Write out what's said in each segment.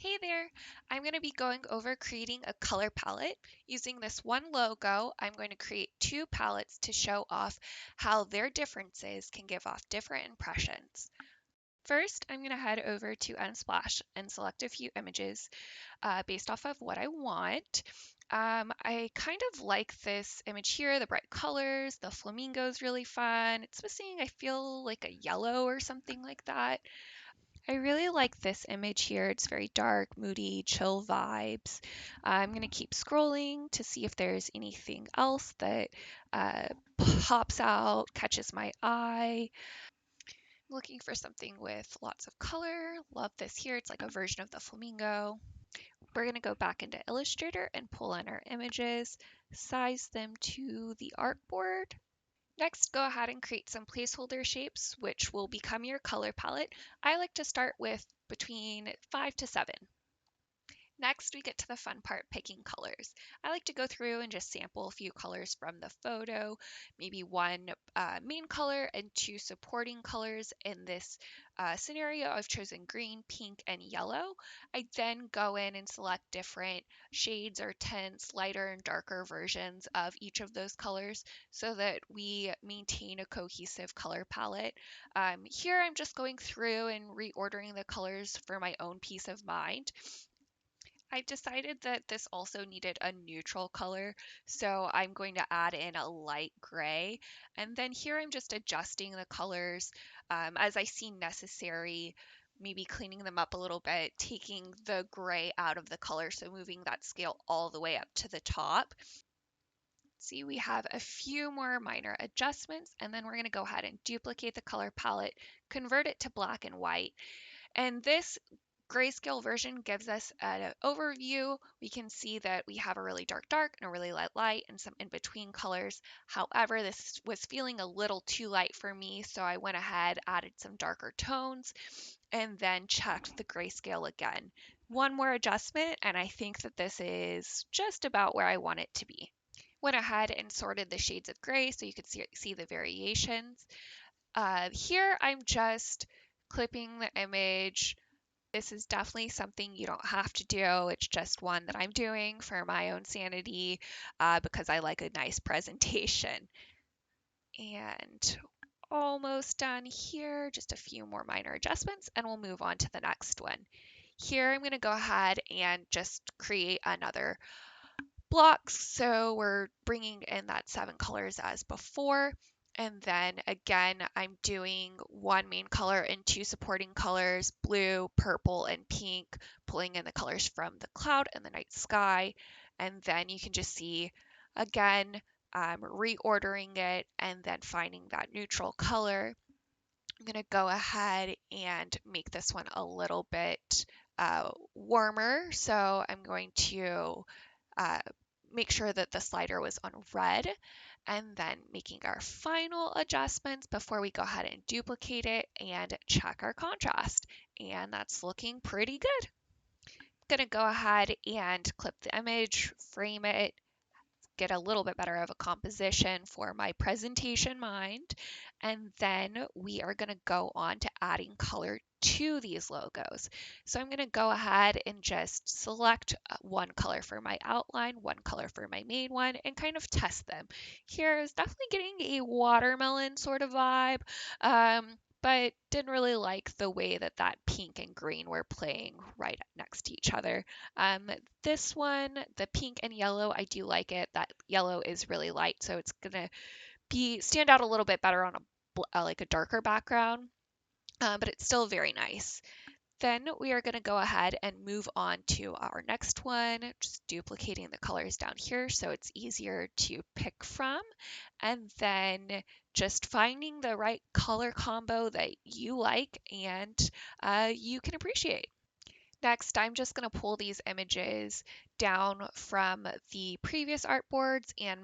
Hey there! I'm going to be going over creating a color palette. Using this one logo, I'm going to create two palettes to show off how their differences can give off different impressions. First, I'm going to head over to Unsplash and select a few images based off of what I want. I kind of like this image here, the bright colors, the flamingo is really fun. It's missing, I feel like a yellow or something like that. I really like this image here. It's very dark, moody, chill vibes. I'm going to keep scrolling to see if there's anything else that uh, pops out, catches my eye. Looking for something with lots of color. Love this here. It's like a version of the flamingo. We're going to go back into Illustrator and pull in our images, size them to the artboard. Next, go ahead and create some placeholder shapes, which will become your color palette. I like to start with between 5 to 7. Next, we get to the fun part, picking colors. I like to go through and just sample a few colors from the photo, maybe one main color and two supporting colors. In this scenario, I've chosen green, pink, and yellow. I then go in and select different shades or tints, lighter and darker versions of each of those colors so that we maintain a cohesive color palette. Here, I'm just going through and reordering the colors for my own peace of mind. I decided that this also needed a neutral color, so I'm going to add in a light gray. And then here I'm just adjusting the colors as I see necessary, maybe cleaning them up a little bit, taking the gray out of the color, so moving that scale all the way up to the top. See, we have a few more minor adjustments, and then we're going to go ahead and duplicate the color palette, convert it to black and white. And this grayscale version gives us an overview. We can see that we have a really dark and a really light and some in between colors. However, this was feeling a little too light for me, so I went ahead, added some darker tones, and then checked the grayscale again. One more adjustment, and I think that this is just about where I want it to be. Went ahead and sorted the shades of gray so you could see the variations. Here I'm just clipping the image. This is definitely something you don't have to do. It's just one that I'm doing for my own sanity because I like a nice presentation. And almost done here. Just a few more minor adjustments and we'll move on to the next one. Here I'm going to go ahead and just create another block. So we're bringing in that 7 colors as before. And then again, I'm doing one main color and two supporting colors, blue, purple, and pink, pulling in the colors from the cloud and the night sky. And then you can just see, again, reordering it and then finding that neutral color. I'm going to go ahead and make this one a little bit warmer. So I'm going to uh, make sure that the slider was on red, and then making our final adjustments before we go ahead and duplicate it and check our contrast. And that's looking pretty good. I'm going to go ahead and clip the image, frame it, get a little bit better of a composition for my presentation mind. And then we are going to go on to adding color to these logos. So I'm going to go ahead and just select one color for my outline, one color for my main one, and kind of test them. Here is definitely getting a watermelon sort of vibe. But didn't really like the way that pink and green were playing right next to each other. This one, the pink and yellow, I do like it. That yellow is really light, so it's gonna stand out a little bit better on like a darker background, but it's still very nice. Then we are going to go ahead and move on to our next one, just duplicating the colors down here so it's easier to pick from. And then just finding the right color combo that you like and you can appreciate. Next, I'm just going to pull these images down from the previous artboards and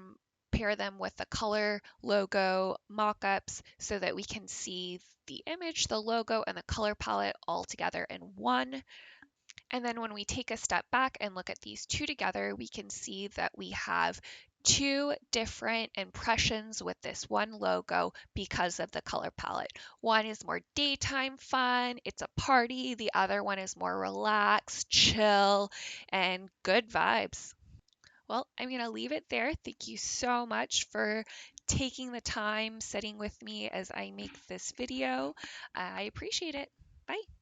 pair them with the color logo mockups so that we can see the image, the logo, and the color palette all together in one. And then when we take a step back and look at these two together, we can see that we have two different impressions with this one logo because of the color palette. One is more daytime fun, it's a party. The other one is more relaxed, chill, and good vibes. Well, I'm going to leave it there. Thank you so much for taking the time sitting with me as I make this video. I appreciate it. Bye.